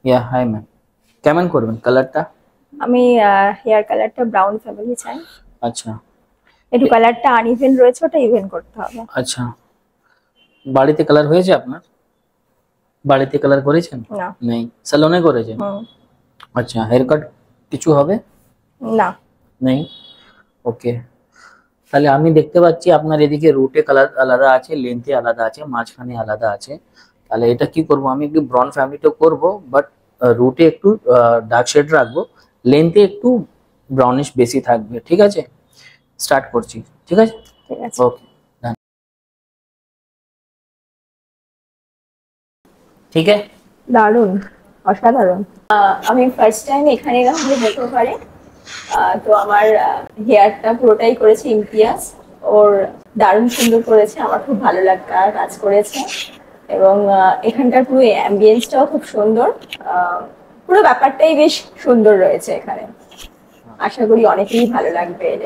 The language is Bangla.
ইয়া হাই ম্যাম, কেমন করবেন কালারটা? আমি হেয়ার কালারটা ব্রাউন ফ্যামিলি চাই। আচ্ছা। একটু কালারটা আনইভেন রয়েছে, ওটা ইভেন করতে হবে। আচ্ছা, বাড়িতে কালার হয়েছে আপনার? বাড়িতে কালার করেছেন? না। নেই, স্যালনে করেছেন? হুম। আচ্ছা, হেয়ার কাট কিছু হবে? না। নেই। ওকে, তাহলে আমি দেখতে পাচ্ছি আপনার এদিকে রুটে কালার আলাদা আছে, লেন্থে আলাদা আছে, মাঝখানে আলাদা আছে। তাহলে এটা কি করব, আমি একটু ব্রন ফ্যামিলিটা করব, বাট রুটে একটু ডার্ক শেড রাখবো, লেন্থে একটু ব্রাউনিশ বেশি থাকবে। ঠিক আছে, স্টার্ট করছি। ঠিক আছে, ঠিক আছে। ওকে, ঠিক আছে। দারুণ, অসাধারণ। আমি ফার্স্ট টাইম এখানে এলাম, আমাদের হতে পারে। তো আমার হেয়ারটা পুরোটাই করেছে ইমতিয়াজ। ওর দারুণ সুন্দর করেছে, আমার খুব ভালো লাগা কাজ করেছে। এবং এখানকার পুরো অ্যাম্বিয়েন্সটাও খুব সুন্দর। পুরো ব্যাপারটাই বেশ সুন্দর রয়েছে এখানে। আশা করি অনেকেই ভালো লাগবে এর।